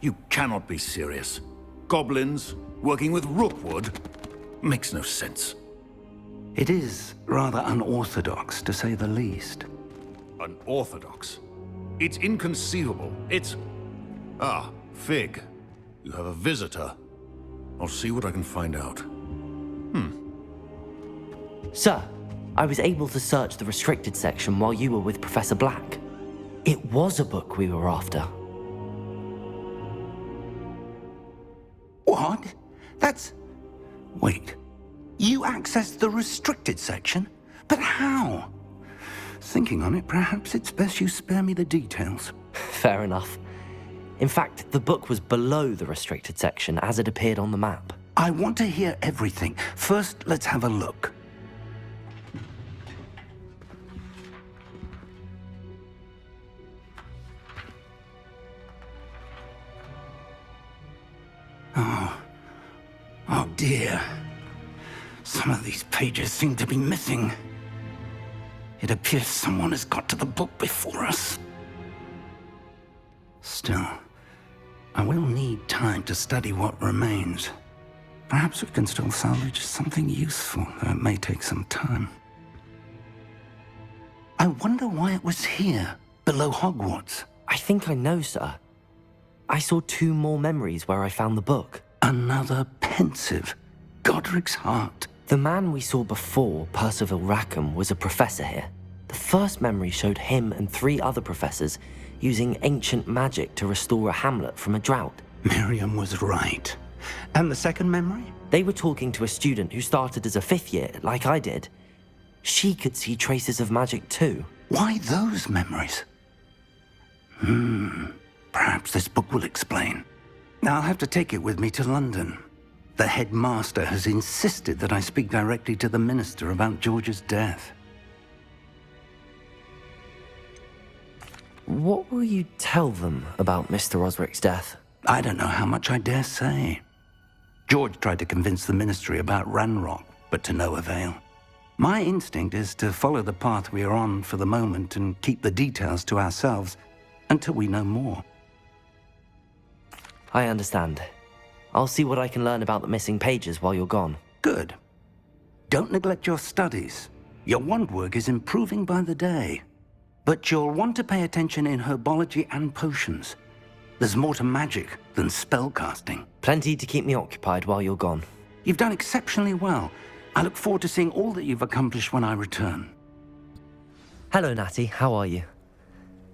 You cannot be serious. Goblins working with Rookwood? Makes no sense. It is rather unorthodox, to say the least. Unorthodox? It's inconceivable. It's... Ah, Fig. You have a visitor. I'll see what I can find out. Sir, I was able to search the restricted section while you were with Professor Black. It was a book we were after. What? That's... Wait. You accessed the restricted section? But how? Thinking on it, perhaps it's best you spare me the details. Fair enough. In fact, the book was below the restricted section as it appeared on the map. I want to hear everything. First, let's have a look. Oh dear. Some of these pages seem to be missing. It appears someone has got to the book before us. Still, I will need time to study what remains. Perhaps we can still salvage something useful, though it may take some time. I wonder why it was here, below Hogwarts. I think I know, sir. I saw 2 more memories where I found the book. Another pensive. Godric's heart. The man we saw before, Percival Rackham, was a professor here. The first memory showed him and 3 other professors using ancient magic to restore a hamlet from a drought. Miriam was right. And the second memory? They were talking to a student who started as a 5th year, like I did. She could see traces of magic too. Why those memories? Perhaps this book will explain. I'll have to take it with me to London. The headmaster has insisted that I speak directly to the minister about George's death. What will you tell them about Mr. Osric's death? I don't know how much I dare say. George tried to convince the ministry about Ranrock, but to no avail. My instinct is to follow the path we are on for the moment and keep the details to ourselves until we know more. I understand. I'll see what I can learn about the missing pages while you're gone. Good. Don't neglect your studies. Your wand work is improving by the day. But you'll want to pay attention in herbology and potions. There's more to magic than spellcasting. Plenty to keep me occupied while you're gone. You've done exceptionally well. I look forward to seeing all that you've accomplished when I return. Hello, Natty. How are you?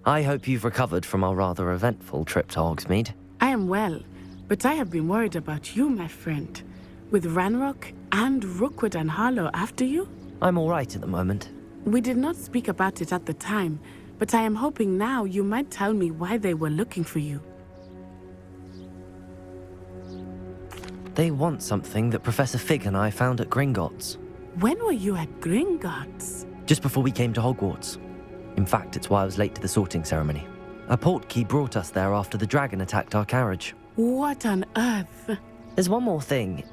I hope you've recovered from our rather eventful trip to Hogsmeade. I am well, but I have been worried about you, my friend. With Ranrock and Rookwood and Harlow after you? I'm all right at the moment. We did not speak about it at the time, but I am hoping now you might tell me why they were looking for you. They want something that Professor Fig and I found at Gringotts. When were you at Gringotts? Just before we came to Hogwarts. In fact, it's why I was late to the sorting ceremony. A portkey brought us there after the dragon attacked our carriage. What on earth? There's one more thing.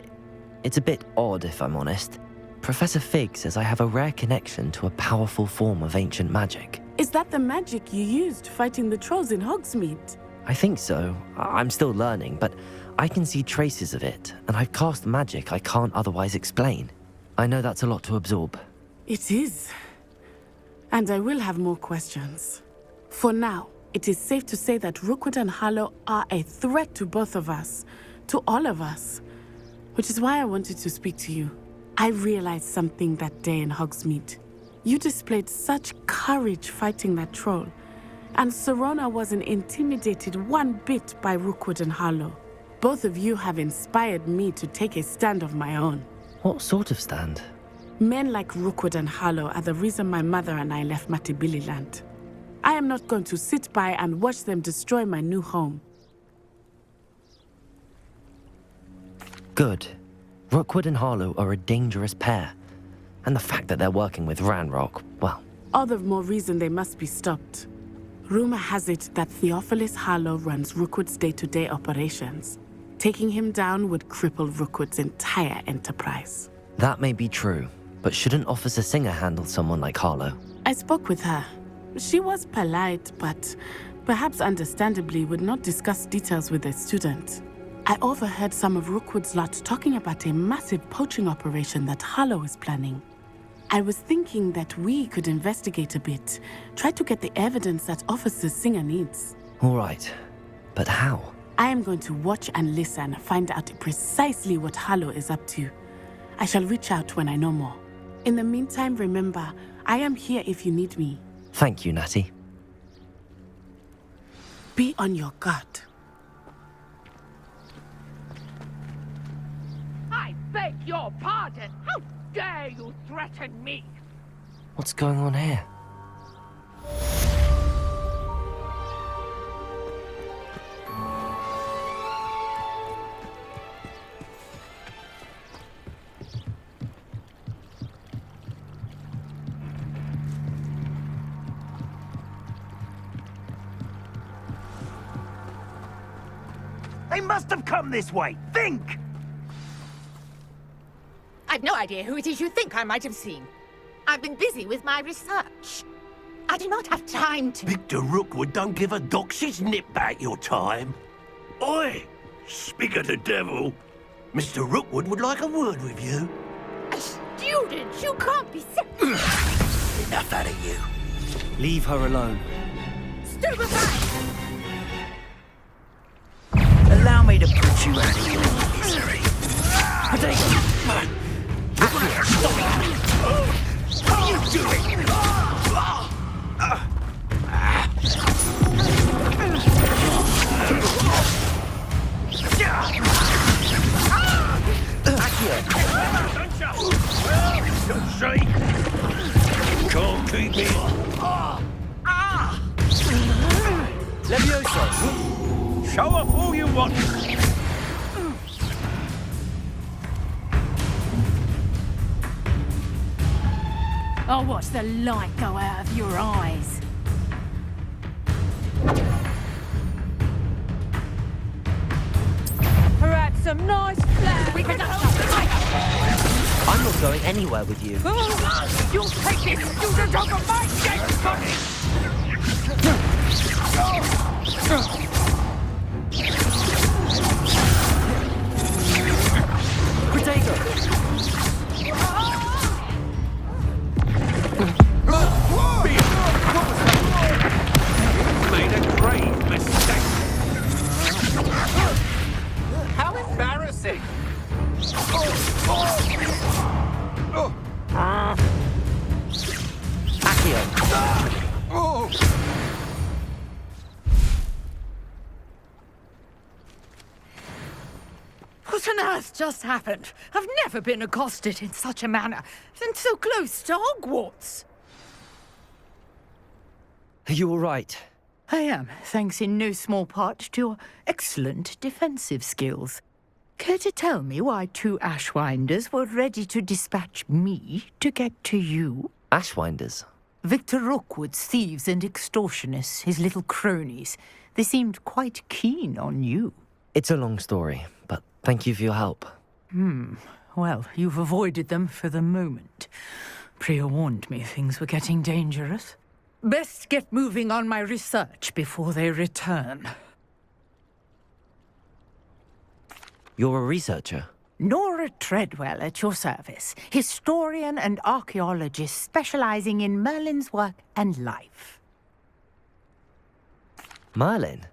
It's a bit odd, if I'm honest. Professor Fig says I have a rare connection to a powerful form of ancient magic. Is that the magic you used fighting the trolls in Hogsmeade? I think so. I'm still learning, but I can see traces of it, and I've cast magic I can't otherwise explain. I know that's a lot to absorb. It is. And I will have more questions. For now, it is safe to say that Rookwood and Harlow are a threat to both of us, to all of us, which is why I wanted to speak to you. I realized something that day in Hogsmeade. You displayed such courage fighting that troll, and Serona wasn't intimidated one bit by Rookwood and Harlow. Both of you have inspired me to take a stand of my own. What sort of stand? Men like Rookwood and Harlow are the reason my mother and I left Matabeleland. I am not going to sit by and watch them destroy my new home. Good. Rookwood and Harlow are a dangerous pair. And the fact that they're working with Ranrock, well... All the more reason they must be stopped. Rumor has it that Theophilus Harlow runs Rookwood's day-to-day operations. Taking him down would cripple Rookwood's entire enterprise. That may be true, but shouldn't Officer Singer handle someone like Harlow? I spoke with her. She was polite, but perhaps understandably, would not discuss details with a student. I overheard some of Rookwood's lot talking about a massive poaching operation that Harlow is planning. I was thinking that we could investigate a bit, try to get the evidence that Officer Singer needs. All right, but how? I am going to watch and listen, find out precisely what Harlow is up to. I shall reach out when I know more. In the meantime, remember, I am here if you need me. Thank you, Natty. Be on your guard. I beg your pardon. How dare you threaten me? What's going on here? They must have come this way. Think! I've no idea who it is you think I might have seen. I've been busy with my research. I do not have time to... Victor Rookwood don't give a doxy's nip back your time. Oi! Speak of the devil. Mr. Rookwood would like a word with you. A student? You can't be Enough out of you. Leave her alone. stupefied! Allow me to put you out of your misery. What are you doing? Don't shake. Can't keep me. Levioso! Show off all you want. I'll watch the light go out of your eyes. Perhaps some nice flowers. I'm not going anywhere with you. You'll take this student over my dead body! Made a grave mistake. How embarrassing! What on earth just happened? I've never been accosted in such a manner, and so close to Hogwarts. Are you all right? I am, thanks in no small part to your excellent defensive skills. Care to tell me why two Ashwinders were ready to dispatch me to get to you? Ashwinders? Victor Rookwood's thieves and extortionists, his little cronies. They seemed quite keen on you. It's a long story, but thank you for your help. Well, you've avoided them for the moment. Priya warned me things were getting dangerous. Best get moving on my research before they return. You're a researcher? Nora Treadwell at your service, historian and archaeologist specializing in Merlin's work and life. Merlin?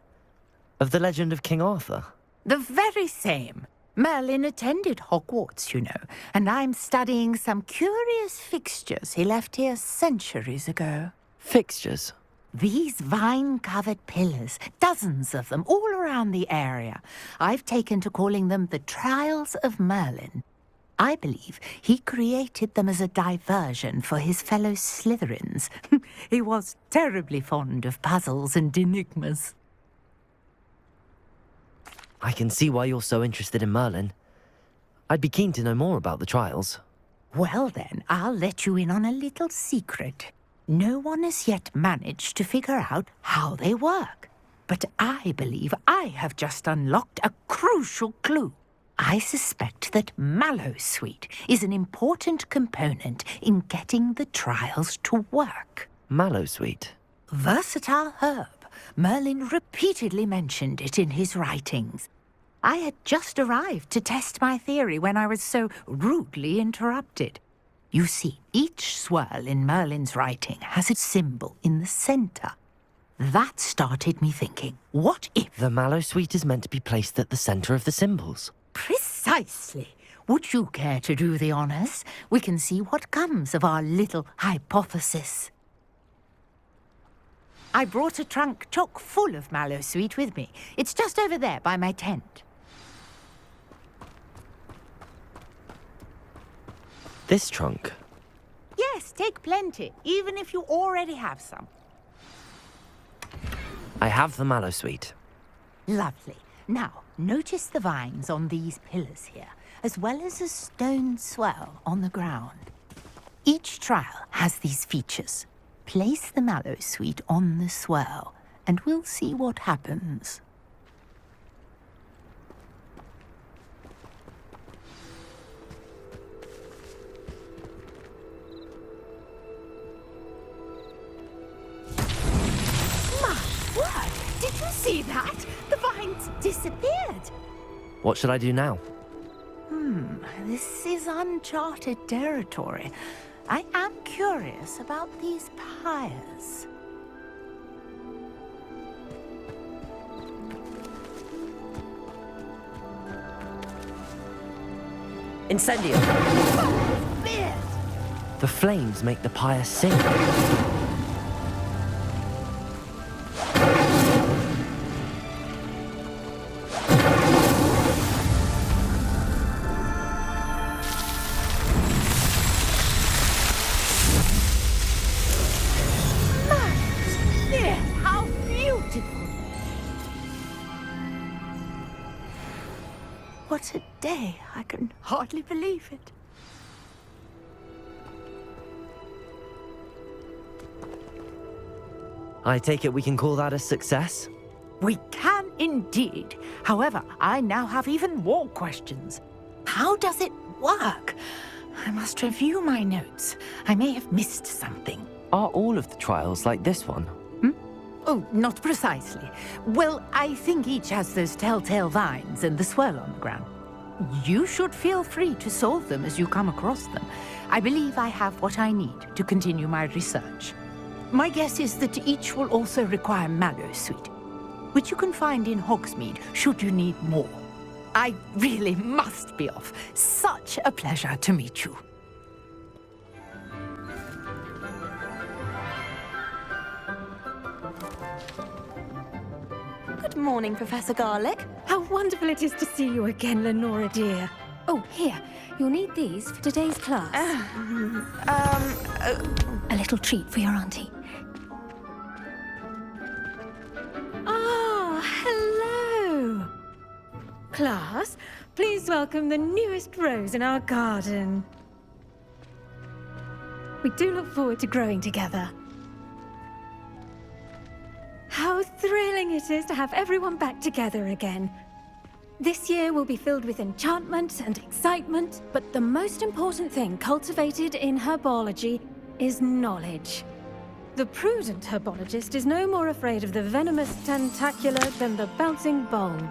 Of the legend of King Arthur? The very same. Merlin attended Hogwarts, you know, and I'm studying some curious fixtures he left here centuries ago. Fixtures? These vine-covered pillars, dozens of them, all around the area. I've taken to calling them the Trials of Merlin. I believe he created them as a diversion for his fellow Slytherins. He was terribly fond of puzzles and enigmas. I can see why you're so interested in Merlin. I'd be keen to know more about the trials. Well then, I'll let you in on a little secret. No one has yet managed to figure out how they work. But I believe I have just unlocked a crucial clue. I suspect that Mallowsweet is an important component in getting the trials to work. Mallowsweet? Versatile herb, Merlin repeatedly mentioned it in his writings. I had just arrived to test my theory when I was so rudely interrupted. You see, each swirl in Merlin's writing has a symbol in the center. That started me thinking, what if... The mallow sweet is meant to be placed at the center of the symbols. Precisely. Would you care to do the honors? We can see what comes of our little hypothesis. I brought a trunk chock full of mallow sweet with me. It's just over there by my tent. This trunk? Yes, take plenty, even if you already have some. I have the mallow sweet. Lovely. Now, notice the vines on these pillars here, as well as a stone swell on the ground. Each trial has these features. Place the mallow sweet on the swell, and we'll see what happens. My word! Did you see that? The vines disappeared. What should I do now? This is uncharted territory. I am curious about these pyres. Incendio! Beard! The flames make the pyre sing. How beautiful! What a day! I can hardly believe it. I take it we can call that a success? We can indeed. However, I now have even more questions. How does it work? I must review my notes. I may have missed something. Are all of the trials like this one? Oh, not precisely. Well, I think each has those telltale vines and the swirl on the ground. You should feel free to solve them as you come across them. I believe I have what I need to continue my research. My guess is that each will also require mallow sweet, which you can find in Hogsmeade should you need more. I really must be off. Such a pleasure to meet you. Good morning, Professor Garlick. How wonderful it is to see you again, Lenora dear. Oh, here. You'll need these for today's class. A little treat for your auntie. Ah, hello. Class, please welcome the newest rose in our garden. We do look forward to growing together. How thrilling it is to have everyone back together again. This year will be filled with enchantment and excitement, but the most important thing cultivated in herbology is knowledge. The prudent herbologist is no more afraid of the venomous tentacula than the bouncing bulb.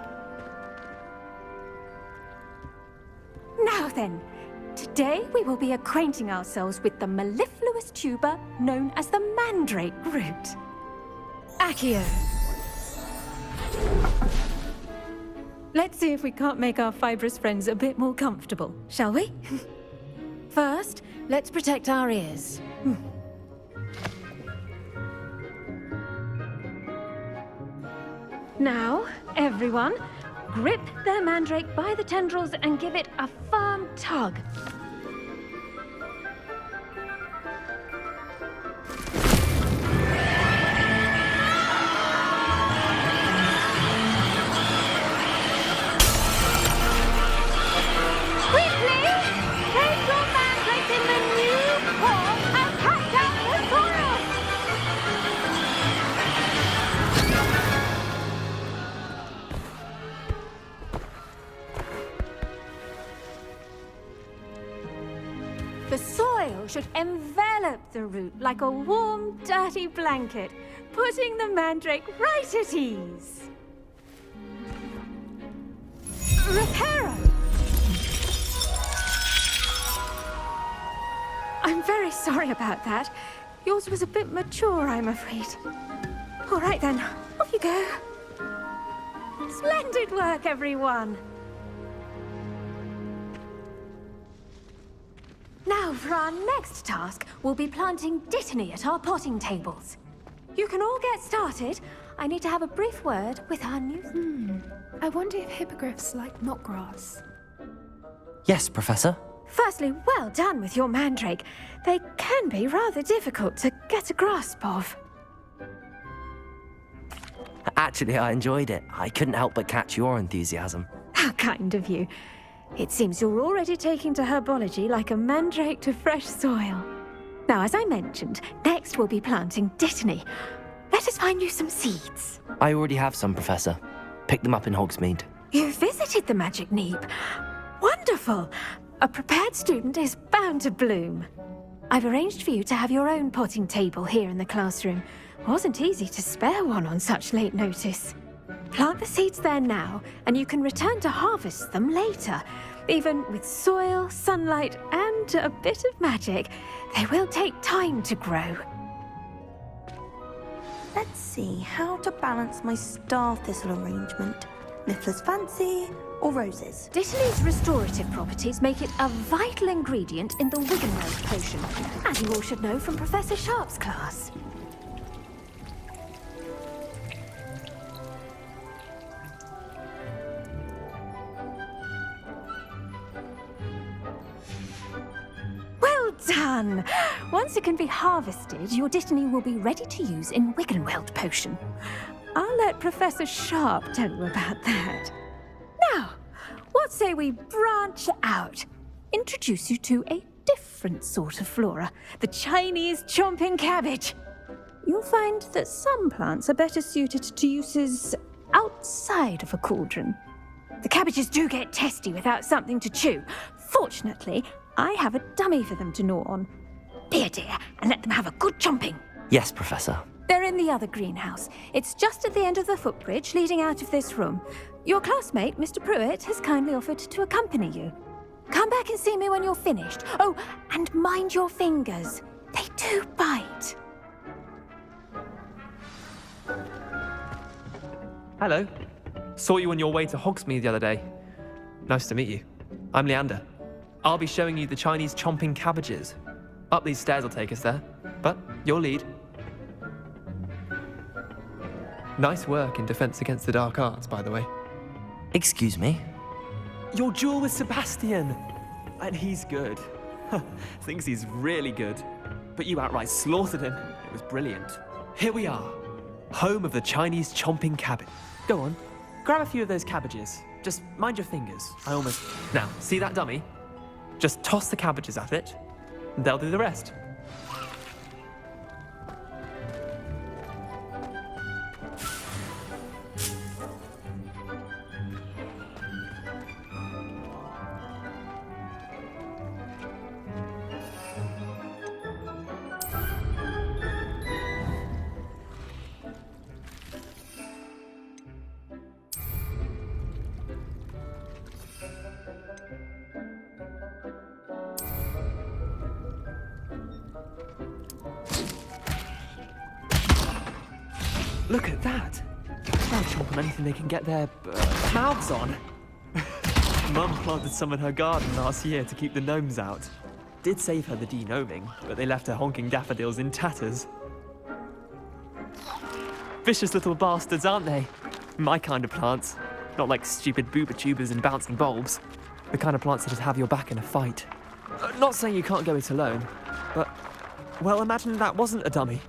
Now then, today we will be acquainting ourselves with the mellifluous tuber known as the mandrake root. Accio. Let's see if we can't make our fibrous friends a bit more comfortable, shall we? First, let's protect our ears. Now, everyone, grip their mandrake by the tendrils and give it a firm tug. The soil should envelop the root like a warm, dirty blanket, putting the mandrake right at ease. Reparo! I'm very sorry about that. Yours was a bit mature, I'm afraid. All right then, off you go. Splendid work, everyone! Now, for our next task, we'll be planting dittany at our potting tables. You can all get started. I need to have a brief word with our new... I wonder if hippogriffs like knotgrass. Yes, Professor. Firstly, well done with your mandrake. They can be rather difficult to get a grasp of. Actually, I enjoyed it. I couldn't help but catch your enthusiasm. How kind of you. It seems you're already taking to herbology like a mandrake to fresh soil. Now, as I mentioned, next we'll be planting dittany. Let us find you some seeds. I already have some, Professor. Picked them up in Hogsmeade. You visited the Magic Neep. Wonderful. A prepared student is bound to bloom. I've arranged for you to have your own potting table here in the classroom. Wasn't easy to spare one on such late notice. Plant the seeds there now, and you can return to harvest them later. Even with soil, sunlight, and a bit of magic, they will take time to grow. Let's see how to balance my star thistle arrangement. Mifflin's fancy or roses? Dittany's restorative properties make it a vital ingredient in the Wiggenweld potion, as you all should know from Professor Sharp's class. Well done! Once it can be harvested, your dittany will be ready to use in Wiggenweld potion. I'll let Professor Sharp tell you about that. Now, what say we branch out? Introduce you to a different sort of flora, the Chinese chomping cabbage. You'll find that some plants are better suited to uses outside of a cauldron. The cabbages do get testy without something to chew. Fortunately, I have a dummy for them to gnaw on. Be a dear and let them have a good chomping. Yes, Professor. They're in the other greenhouse. It's just at the end of the footbridge leading out of this room. Your classmate, Mr. Pruitt, has kindly offered to accompany you. Come back and see me when you're finished. Oh, and mind your fingers. They do bite. Hello. Saw you on your way to Hogsmeade the other day. Nice to meet you. I'm Leander. I'll be showing you the Chinese chomping cabbages. Up these stairs will take us there, but you'll lead. Nice work in Defense Against the Dark Arts, by the way. Excuse me? Your duel with Sebastian! And he's good. Thinks he's really good. But you outright slaughtered him. It was brilliant. Here we are. Home of the Chinese chomping cabbage. Go on, grab a few of those cabbages. Just mind your fingers. Now, see that dummy? Just toss the cabbages at it, and they'll do the rest. Look at that! They'll chomp on anything they can get their mouths on. Mum planted some in her garden last year to keep the gnomes out. Did save her the de-gnoming, but they left her honking daffodils in tatters. Vicious little bastards, aren't they? My kind of plants. Not like stupid booba tubers and bouncing bulbs. The kind of plants that just have your back in a fight. Not saying you can't go it alone, but... well, imagine that wasn't a dummy.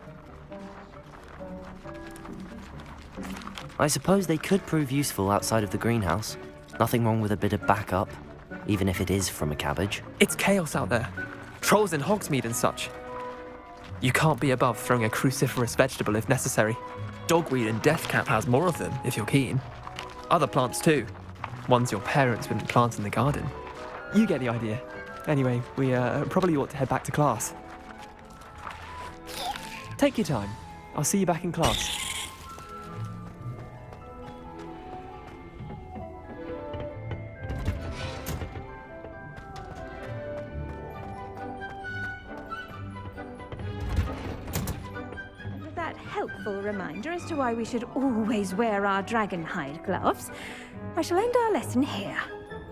I suppose they could prove useful outside of the greenhouse. Nothing wrong with a bit of backup, even if it is from a cabbage. It's chaos out there. Trolls in Hogsmeade and such. You can't be above throwing a cruciferous vegetable if necessary. Dogweed and deathcap has more of them, if you're keen. Other plants too. Ones your parents wouldn't plant in the garden. You get the idea. Anyway, we probably ought to head back to class. Take your time. I'll see you back in class. That helpful reminder as to why we should always wear our dragon hide gloves, I shall end our lesson here.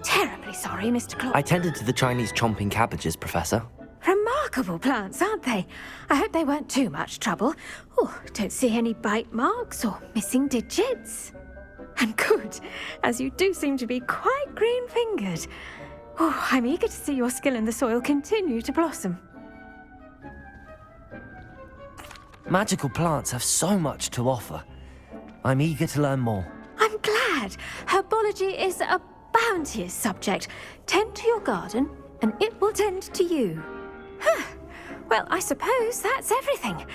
Terribly sorry, Mr. Clark. I tended to the Chinese chomping cabbages, Professor. Remarkable plants, aren't they? I hope they weren't too much trouble. Oh, don't see any bite marks or missing digits. And good, as you do seem to be quite green-fingered. Oh, I'm eager to see your skill in the soil continue to blossom. Magical plants have so much to offer. I'm eager to learn more. I'm glad. Herbology is a bounteous subject. Tend to your garden, and it will tend to you. Huh. Well, I suppose that's everything.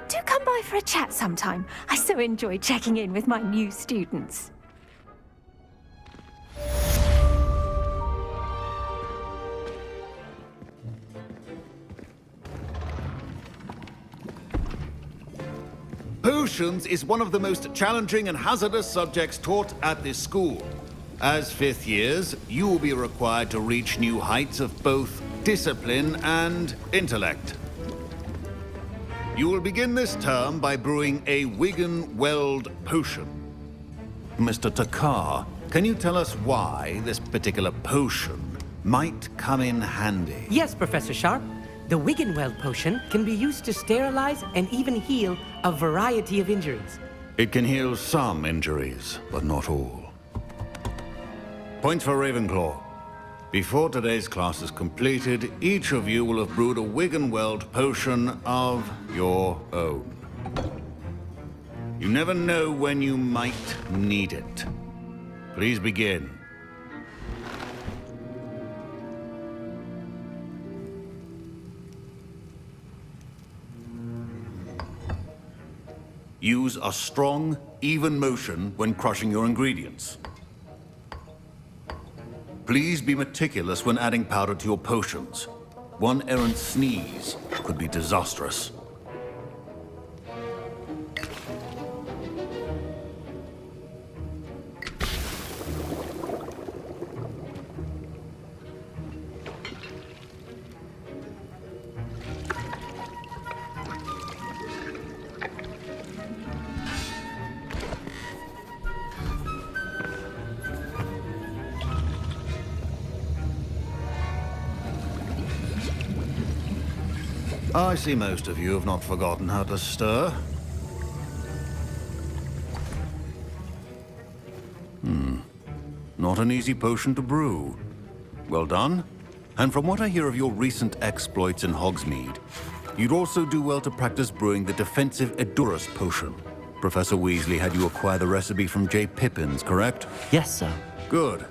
Do come by for a chat sometime. I so enjoy checking in with my new students. Potions is one of the most challenging and hazardous subjects taught at this school. As fifth years, you will be required to reach new heights of both discipline and intellect. You will begin this term by brewing a Wigan-Weld potion. Mr. Takar, can you tell us why this particular potion might come in handy? Yes, Professor Sharp. The Wigan-Weld potion can be used to sterilize and even heal a variety of injuries. It can heal some injuries, but not all. Points for Ravenclaw. Before today's class is completed, each of you will have brewed a Wigan-Weld potion of your own. You never know when you might need it. Please begin. Use a strong, even motion when crushing your ingredients. Please be meticulous when adding powder to your potions. One errant sneeze could be disastrous. I see most of you have not forgotten how to stir. Not an easy potion to brew. Well done. And from what I hear of your recent exploits in Hogsmeade, you'd also do well to practice brewing the defensive Edurus potion. Professor Weasley had you acquire the recipe from J. Pippins, correct? Yes, sir. Good.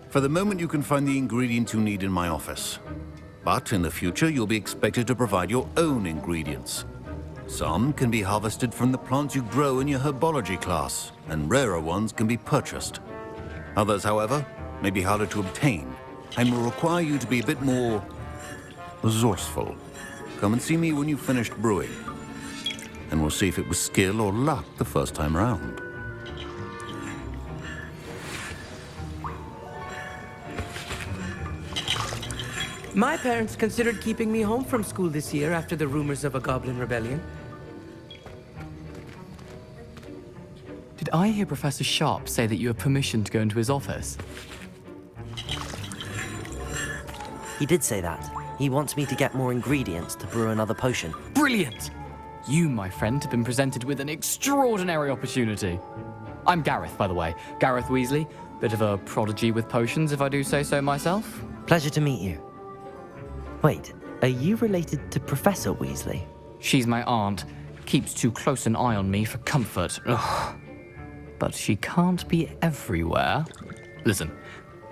For the moment, you can find the ingredients you need in my office. But in the future, you'll be expected to provide your own ingredients. Some can be harvested from the plants you grow in your herbology class, and rarer ones can be purchased. Others, however, may be harder to obtain, and will require you to be a bit more resourceful. Come and see me when you've finished brewing, and we'll see if it was skill or luck the first time round. My parents considered keeping me home from school this year after the rumors of a goblin rebellion. Did I hear Professor Sharp say that you have permission to go into his office? He did say that. He wants me to get more ingredients to brew another potion. Brilliant! You, my friend, have been presented with an extraordinary opportunity. I'm Gareth, by the way. Gareth Weasley. Bit of a prodigy with potions, if I do say so myself. Pleasure to meet you. Wait, are you related to Professor Weasley? She's my aunt. Keeps too close an eye on me for comfort. Ugh. But she can't be everywhere. Listen,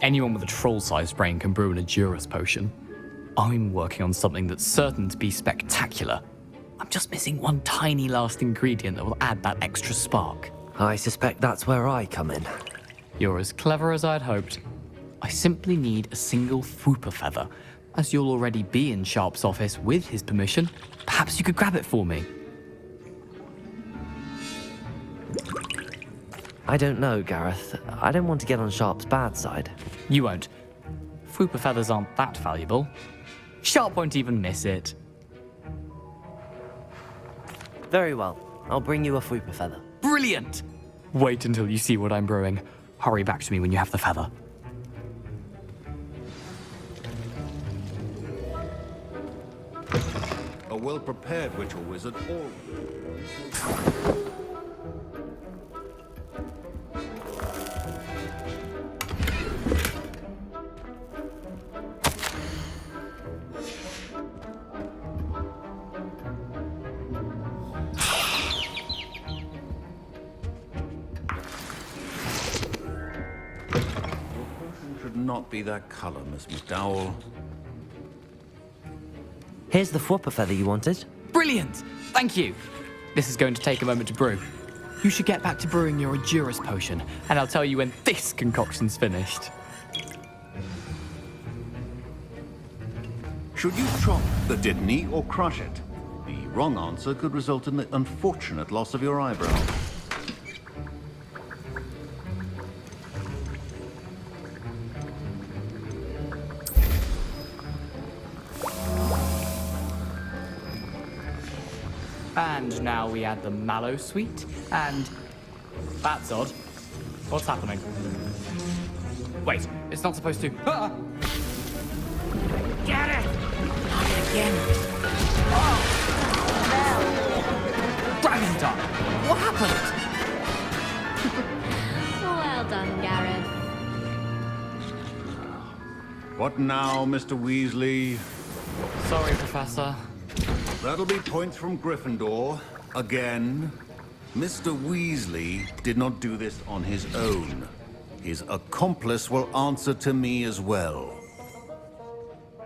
anyone with a troll-sized brain can brew an Edurus potion. I'm working on something that's certain to be spectacular. I'm just missing one tiny last ingredient that will add that extra spark. I suspect that's where I come in. You're as clever as I'd hoped. I simply need a single Fwooper feather. As you'll already be in Sharp's office with his permission, perhaps you could grab it for me. I don't know, Gareth. I don't want to get on Sharp's bad side. You won't. Fwooper feathers aren't that valuable. Sharp won't even miss it. Very well. I'll bring you a Fwooper feather. Brilliant! Wait until you see what I'm brewing. Hurry back to me when you have the feather. A well-prepared ritual wizard always... should not be that color, Miss McDowell. Here's the Fwooper feather you wanted. Brilliant! Thank you! This is going to take a moment to brew. You should get back to brewing your Endurus potion, and I'll tell you when this concoction's finished. Should you chop the Didney or crush it? The wrong answer could result in the unfortunate loss of your eyebrow. And now we add the mallow sweet, and... That's odd. What's happening? Wait, it's not supposed to... Ah! Get it! Not again. Dragon time! What happened? Well done, Gareth. What now, Mr. Weasley? Sorry, Professor. That'll be points from Gryffindor. Again. Mr. Weasley did not do this on his own. His accomplice will answer to me as well.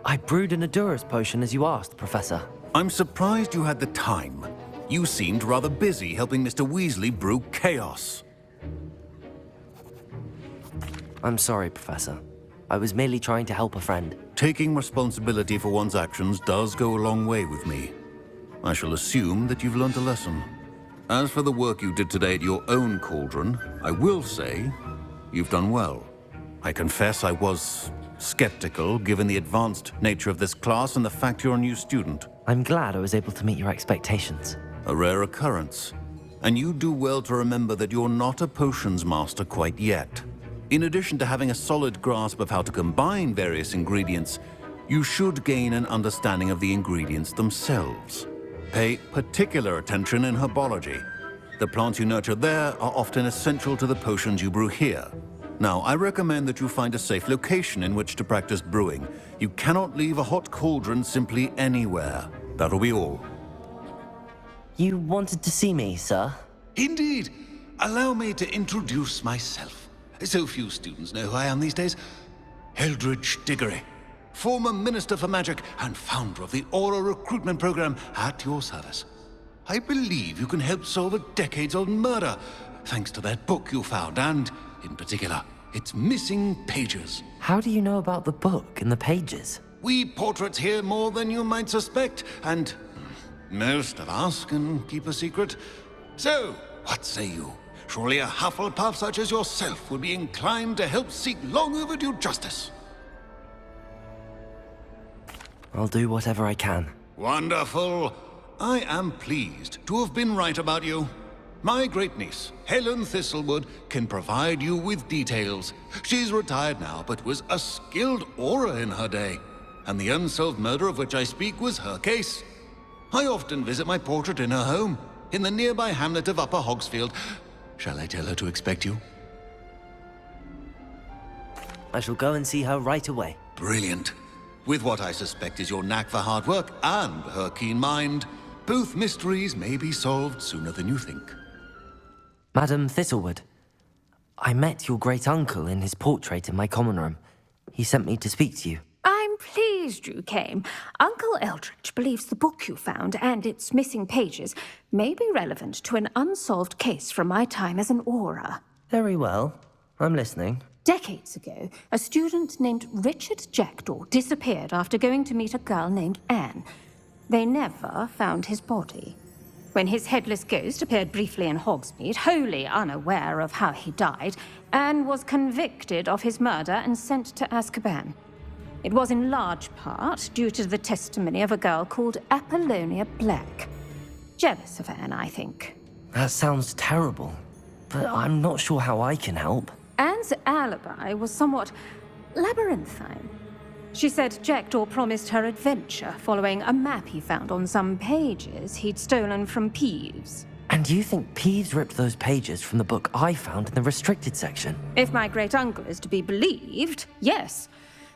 I brewed an Endurus potion as you asked, Professor. I'm surprised you had the time. You seemed rather busy helping Mr. Weasley brew chaos. I'm sorry, Professor. I was merely trying to help a friend. Taking responsibility for one's actions does go a long way with me. I shall assume that you've learned a lesson. As for the work you did today at your own cauldron, I will say you've done well. I confess I was skeptical, given the advanced nature of this class and the fact you're a new student. I'm glad I was able to meet your expectations. A rare occurrence. And you do well to remember that you're not a potions master quite yet. In addition to having a solid grasp of how to combine various ingredients, you should gain an understanding of the ingredients themselves. Pay particular attention in herbology. The plants you nurture there are often essential to the potions you brew here. Now, I recommend that you find a safe location in which to practice brewing. You cannot leave a hot cauldron simply anywhere. That'll be all. You wanted to see me, sir? Indeed. Allow me to introduce myself. So few students know who I am these days. Eldridge Diggory, former Minister for Magic and founder of the Aura Recruitment Program, at your service. I believe you can help solve a decades-old murder, thanks to that book you found, and, in particular, its missing pages. How do you know about the book and the pages? We portraits hear more than you might suspect, and most of us can keep a secret. So, what say you? Surely a Hufflepuff such as yourself would be inclined to help seek long overdue justice. I'll do whatever I can. Wonderful. I am pleased to have been right about you. My great-niece, Helen Thistlewood, can provide you with details. She's retired now, but was a skilled aura in her day. And the unsolved murder of which I speak was her case. I often visit my portrait in her home, in the nearby hamlet of Upper Hogsfield. Shall I tell her to expect you? I shall go and see her right away. Brilliant. With what I suspect is your knack for hard work and her keen mind, both mysteries may be solved sooner than you think. Madam Thistlewood, I met your great-uncle in his portrait in my common room. He sent me to speak to you. I'm pleased you came. Uncle Eldridge believes the book you found and its missing pages may be relevant to an unsolved case from my time as an aura. Very well. I'm listening. Decades ago, a student named Richard Jackdaw disappeared after going to meet a girl named Anne. They never found his body. When his headless ghost appeared briefly in Hogsmeade, wholly unaware of how he died, Anne was convicted of his murder and sent to Azkaban. It was in large part due to the testimony of a girl called Apollonia Black. Jealous of Anne, I think. That sounds terrible, but I'm not sure how I can help. Anne's alibi was somewhat labyrinthine. She said Jackdaw promised her adventure following a map he found on some pages he'd stolen from Peeves. And you think Peeves ripped those pages from the book I found in the restricted section? If my great-uncle is to be believed, yes.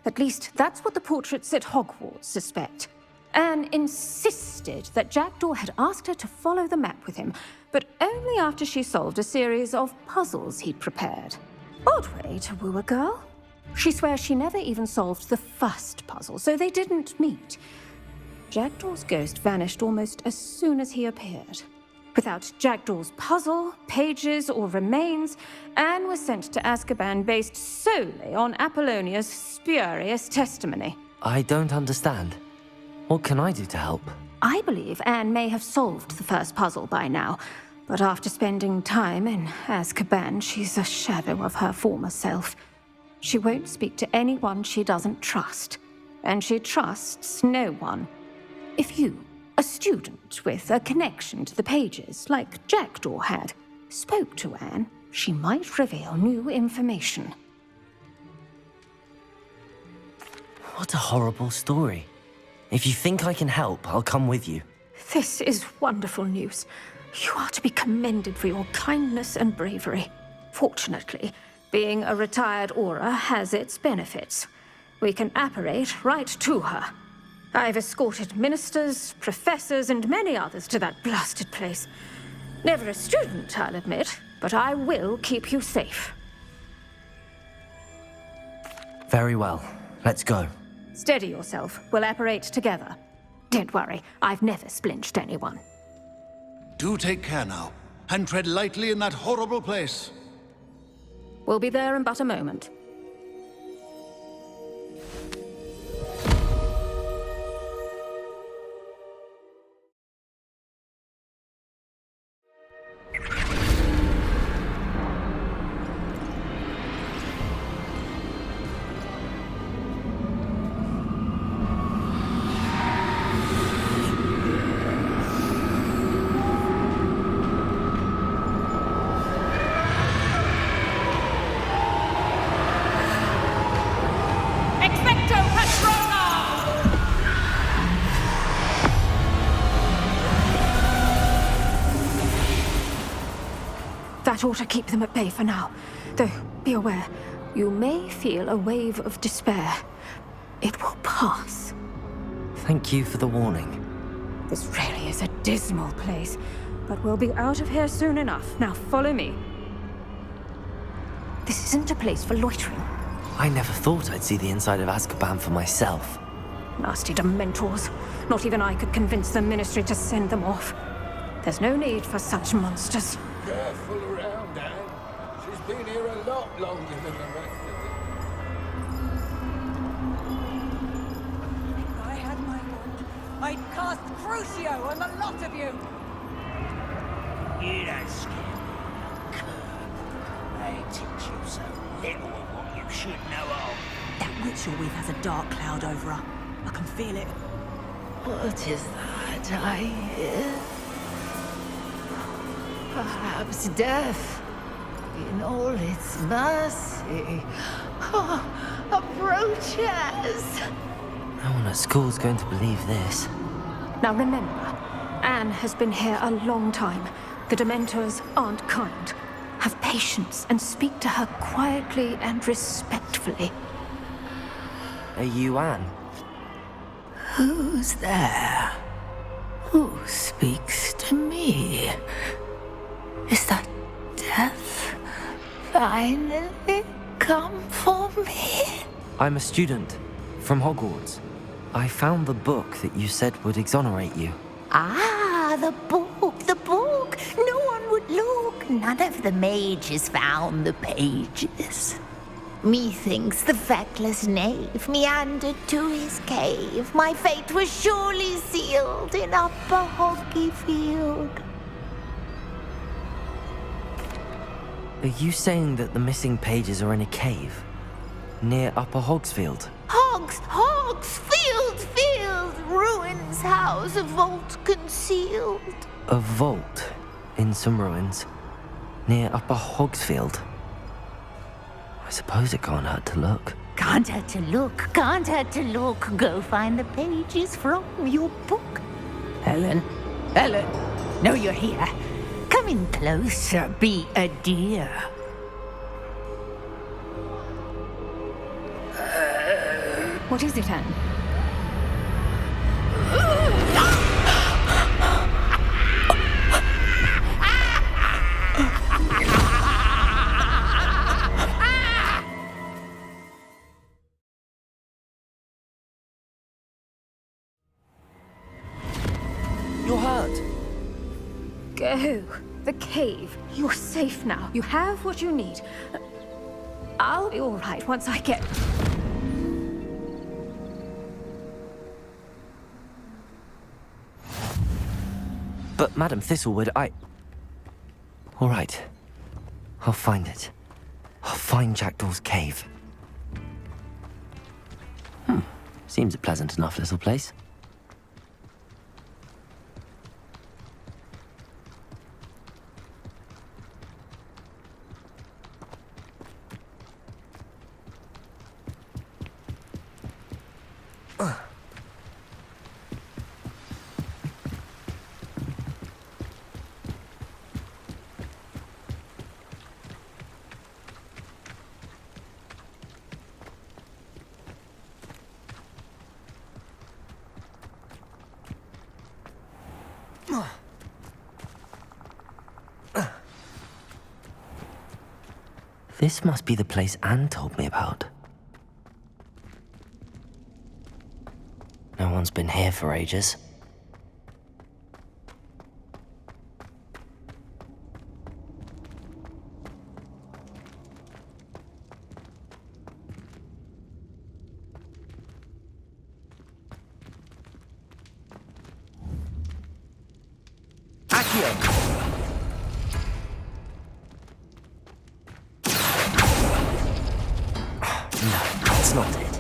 At least that's what the portraits at Hogwarts suspect. Anne insisted that Jackdaw had asked her to follow the map with him, but only after she solved a series of puzzles he'd prepared. Odd way to woo a girl. She swears she never even solved the first puzzle, so they didn't meet. Jackdaw's ghost vanished almost as soon as he appeared. Without Jackdaw's puzzle, pages, or remains, Anne was sent to Azkaban based solely on Apollonia's spurious testimony. I don't understand. What can I do to help? I believe Anne may have solved the first puzzle by now, but after spending time in Azkaban, she's a shadow of her former self. She won't speak to anyone she doesn't trust, and she trusts no one. If you, a student with a connection to the pages, like Jackdaw had, spoke to Anne, she might reveal new information. What a horrible story. If you think I can help, I'll come with you. This is wonderful news. You are to be commended for your kindness and bravery. Fortunately, being a retired Auror has its benefits. We can apparate right to her. I've escorted ministers, professors, and many others to that blasted place. Never a student, I'll admit, but I will keep you safe. Very well. Let's go. Steady yourself. We'll apparate together. Don't worry, I've never splinched anyone. Do take care now, and tread lightly in that horrible place. We'll be there in but a moment. That ought to keep them at bay for now. Though, be aware, you may feel a wave of despair. It will pass. Thank you for the warning. This really is a dismal place, but we'll be out of here soon enough. Now follow me. This isn't a place for loitering. I never thought I'd see the inside of Azkaban for myself. Nasty Dementors. Not even I could convince the Ministry to send them off. There's no need for such monsters. Careful around, Anne. She's been here a lot longer than the rest of them. If I had my wand, I'd cast Crucio on the lot of you! You don't scare me, cur. I teach you so little of what you should know of. That ritual weave has a dark cloud over her. I can feel it. What is that I hear? Perhaps death, in all its mercy, approaches. No one at school's going to believe this. Now remember, Anne has been here a long time. The Dementors aren't kind. Have patience and speak to her quietly and respectfully. Are you Anne? Who's there? Who speaks to me? Is that death finally come for me? I'm a student from Hogwarts. I found the book that you said would exonerate you. Ah, the book, the book. No one would look. None of the mages found the pages. Methinks the feckless knave meandered to his cave. My fate was surely sealed in Upper Hoggyfield. Are you saying that the missing pages are in a cave? Near Upper Hogsfield? Field! Ruins house, a vault concealed. A vault in some ruins near Upper Hogsfield. I suppose it can't hurt to look. Can't hurt to look. Go find the pages from your book. Helen, no, you're here. Come in closer, be a dear. What is it, Anne? You're hurt. Go. The cave. You're safe now. You have what you need. I'll be all right once I get... But Madam Thistlewood, all right. I'll find it. I'll find Jackdaw's cave. Seems a pleasant enough little place. This must be the place Anne told me about. No one's been here for ages. That's not it.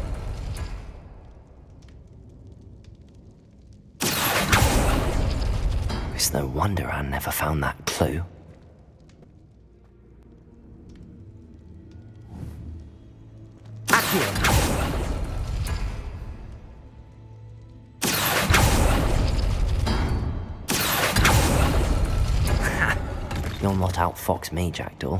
It's no wonder Anne never found that clue. You'll not outfox me, Jackdaw.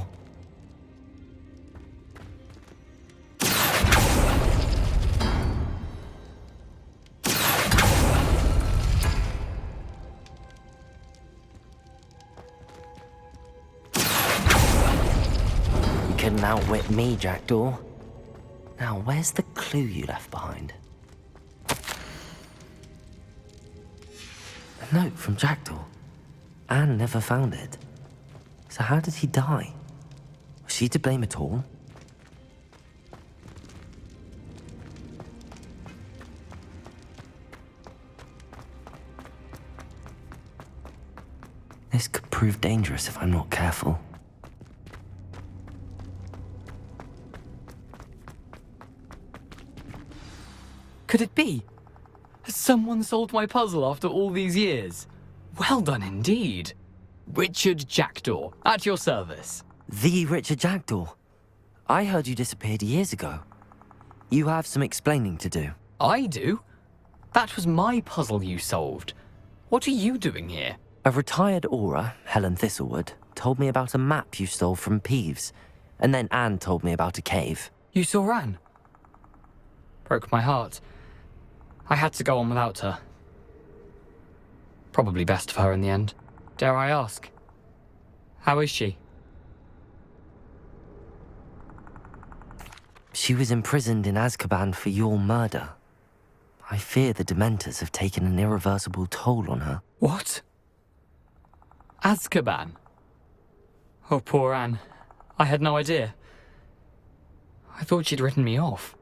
You couldn't outwit me, Jackdaw. Now, where's the clue you left behind? A note from Jackdaw. Anne never found it. So how did he die? Was she to blame at all? This could prove dangerous if I'm not careful. Could it be? Has someone solved my puzzle after all these years? Well done indeed. Richard Jackdaw, at your service. The Richard Jackdaw? I heard you disappeared years ago. You have some explaining to do. I do? That was my puzzle you solved. What are you doing here? A retired aura, Helen Thistlewood, told me about a map you stole from Peeves, and then Anne told me about a cave. You saw Anne? Broke my heart. I had to go on without her. Probably best for her in the end. Dare I ask? How is she? She was imprisoned in Azkaban for your murder. I fear the Dementors have taken an irreversible toll on her. What? Azkaban? Oh, poor Anne. I had no idea. I thought she'd written me off.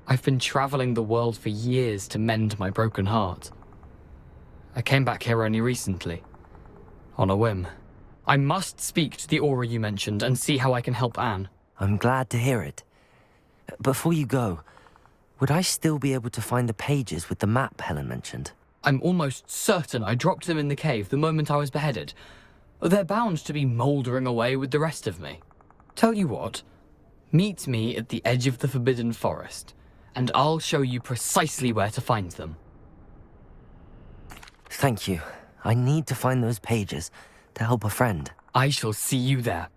I've been traveling the world for years to mend my broken heart. I came back here only recently, on a whim. I must speak to the aura you mentioned and see how I can help Anne. I'm glad to hear it. Before you go, would I still be able to find the pages with the map Helen mentioned? I'm almost certain I dropped them in the cave the moment I was beheaded. They're bound to be mouldering away with the rest of me. Tell you what, meet me at the edge of the Forbidden Forest, and I'll show you precisely where to find them. Thank you. I need to find those pages to help a friend. I shall see you there.